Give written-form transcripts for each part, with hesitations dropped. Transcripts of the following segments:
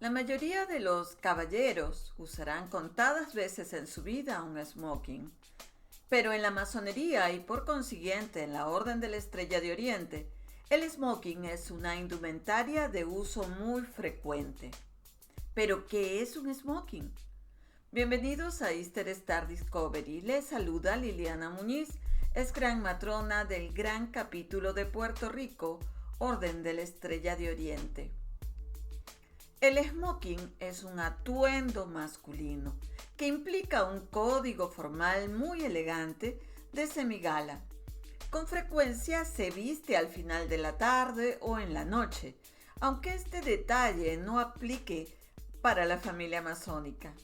La mayoría de los caballeros usarán contadas veces en su vida un smoking, pero en la masonería y por consiguiente en la Orden de la Estrella de Oriente, el smoking es una indumentaria de uso muy frecuente. ¿Pero qué es un smoking? Bienvenidos a Easter Star Discovery. Les saluda Liliana Muñiz, es gran matrona del gran capítulo de Puerto Rico, Orden de la Estrella de Oriente. El smoking es un atuendo masculino que implica un código formal muy elegante de semigala. Con frecuencia se viste al final de la tarde o en la noche, aunque este detalle no aplique para la familia masónica.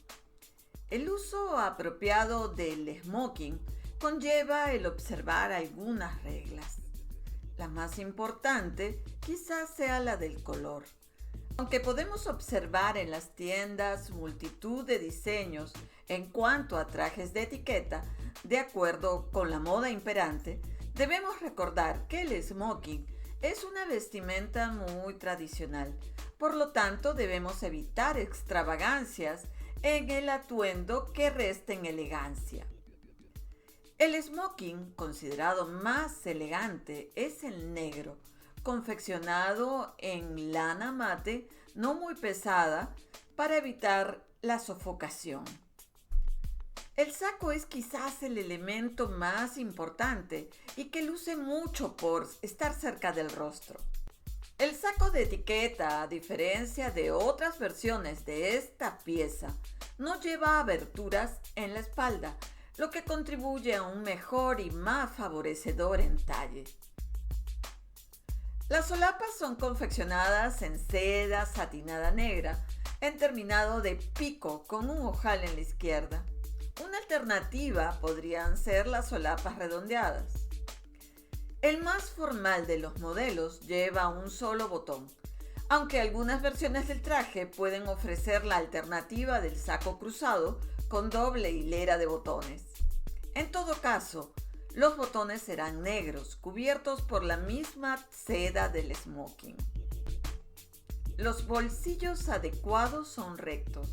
El uso apropiado del smoking conlleva el observar algunas reglas. La más importante quizás sea la del color. Aunque podemos observar en las tiendas multitud de diseños en cuanto a trajes de etiqueta, de acuerdo con la moda imperante, debemos recordar que el smoking es una vestimenta muy tradicional. Por lo tanto, debemos evitar extravagancias en el atuendo que resten elegancia. El smoking, considerado más elegante, es el negro, confeccionado en lana mate no muy pesada para evitar la sofocación. El saco es quizás el elemento más importante y que luce mucho por estar cerca del rostro. El saco de etiqueta, a diferencia de otras versiones de esta pieza, no lleva aberturas en la espalda, lo que contribuye a un mejor y más favorecedor entalle. Las solapas son confeccionadas en seda satinada negra, en terminado de pico con un ojal en la izquierda. Una alternativa podrían ser las solapas redondeadas. El más formal de los modelos lleva un solo botón, aunque algunas versiones del traje pueden ofrecer la alternativa del saco cruzado con doble hilera de botones. En todo caso, los botones serán negros, cubiertos por la misma seda del smoking. Los bolsillos adecuados son rectos.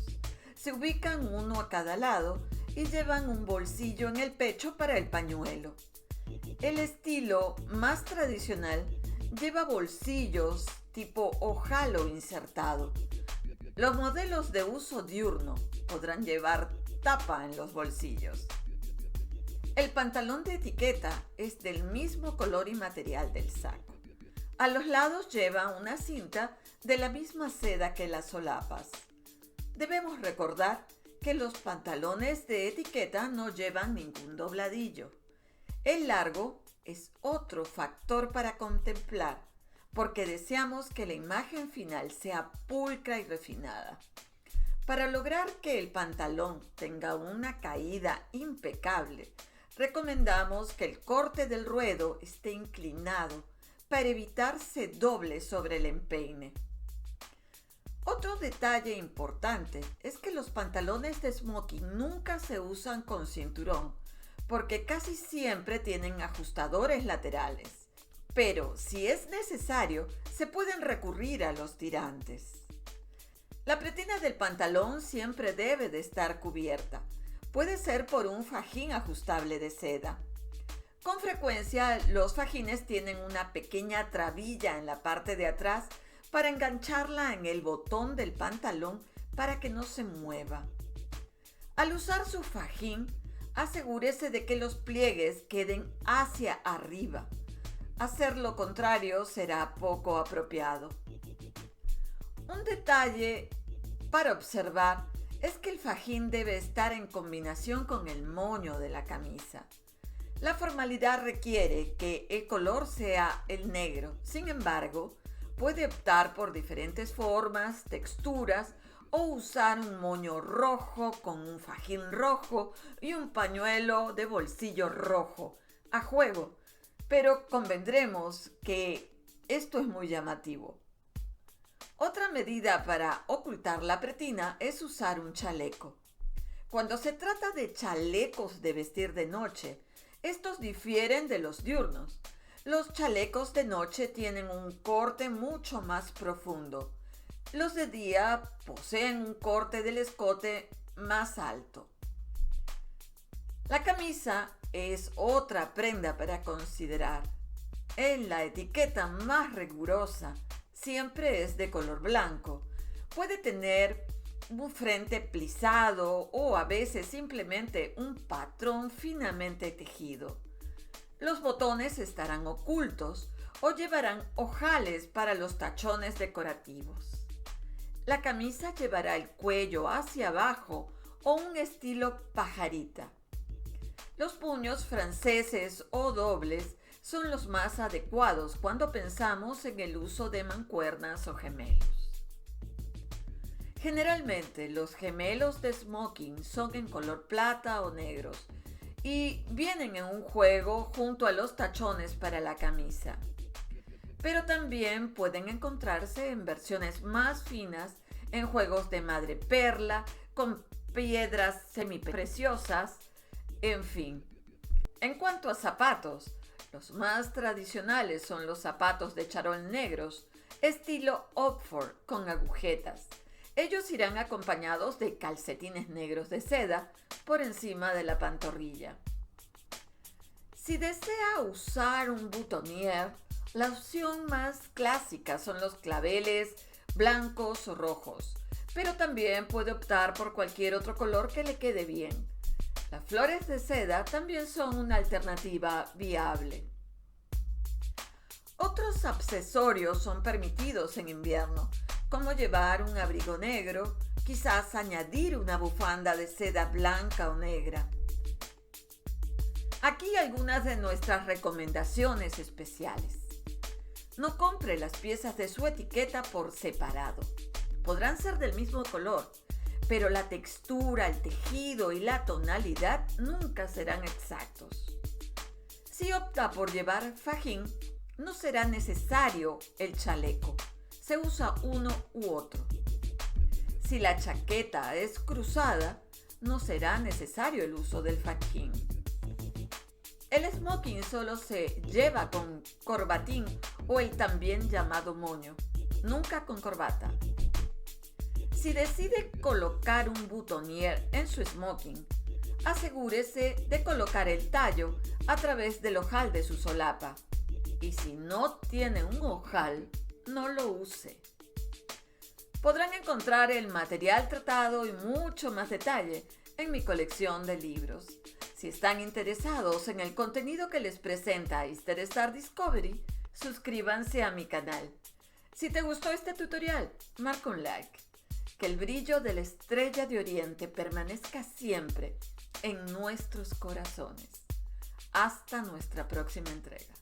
Se ubican uno a cada lado y llevan un bolsillo en el pecho para el pañuelo. El estilo más tradicional lleva bolsillos tipo ojalo insertado. Los modelos de uso diurno podrán llevar tapa en los bolsillos. El pantalón de etiqueta es del mismo color y material del saco. A los lados lleva una cinta de la misma seda que las solapas. Debemos recordar que los pantalones de etiqueta no llevan ningún dobladillo. El largo es otro factor para contemplar, porque deseamos que la imagen final sea pulcra y refinada. Para lograr que el pantalón tenga una caída impecable, recomendamos que el corte del ruedo esté inclinado para evitar se doble sobre el empeine. Otro detalle importante es que los pantalones de smoking nunca se usan con cinturón, porque casi siempre tienen ajustadores laterales. Pero si es necesario, se pueden recurrir a los tirantes. La pretina del pantalón siempre debe de estar cubierta. Puede ser por un fajín ajustable de seda. Con frecuencia, los fajines tienen una pequeña trabilla en la parte de atrás para engancharla en el botón del pantalón para que no se mueva. Al usar su fajín, asegúrese de que los pliegues queden hacia arriba. Hacer lo contrario será poco apropiado. Un detalle para observar es que el fajín debe estar en combinación con el moño de la camisa. La formalidad requiere que el color sea el negro. Sin embargo, puede optar por diferentes formas, texturas o usar un moño rojo con un fajín rojo y un pañuelo de bolsillo rojo a juego, pero convendremos que esto es muy llamativo. Otra medida para ocultar la pretina es usar un chaleco. Cuando se trata de chalecos de vestir de noche, estos difieren de los diurnos. Los chalecos de noche tienen un corte mucho más profundo, Los de día poseen un corte del escote más alto. La camisa es otra prenda para considerar. En la etiqueta más rigurosa siempre es de color blanco. Puede tener un frente plisado o a veces simplemente un patrón finamente tejido. Los botones estarán ocultos o llevarán ojales para los tachones decorativos. La camisa llevará el cuello hacia abajo o un estilo pajarita. Los puños franceses o dobles son los más adecuados cuando pensamos en el uso de mancuernas o gemelos. Generalmente los gemelos de smoking son en color plata o negros y vienen en un juego junto a los tachones para la camisa. Pero también pueden encontrarse en versiones más finas en juegos de madreperla, con piedras semipreciosas, en fin. En cuanto a zapatos, los más tradicionales son los zapatos de charol negros, estilo Oxford con agujetas. Ellos irán acompañados de calcetines negros de seda por encima de la pantorrilla. Si desea usar un boutonniere, la opción más clásica son los claveles blancos o rojos, pero también puede optar por cualquier otro color que le quede bien. Las flores de seda también son una alternativa viable. Otros accesorios son permitidos en invierno, como llevar un abrigo negro, quizás añadir una bufanda de seda blanca o negra. Aquí algunas de nuestras recomendaciones especiales. No compre las piezas de su etiqueta por separado. Podrán ser del mismo color, pero la textura, el tejido y la tonalidad nunca serán exactos. Si opta por llevar fajín, no será necesario el chaleco. Se usa uno u otro. Si la chaqueta es cruzada, no será necesario el uso del fajín. El smoking solo se lleva con corbatín o el también llamado moño, nunca con corbata. Si decide colocar un boutonniere en su smoking, asegúrese de colocar el tallo a través del ojal de su solapa. Y si no tiene un ojal, no lo use. Podrán encontrar el material tratado y mucho más detalle en mi colección de libros. Si están interesados en el contenido que les presenta Easter Star Discovery, suscríbanse a mi canal. Si te gustó este tutorial, marca un like. Que el brillo de la estrella de Oriente permanezca siempre en nuestros corazones. Hasta nuestra próxima entrega.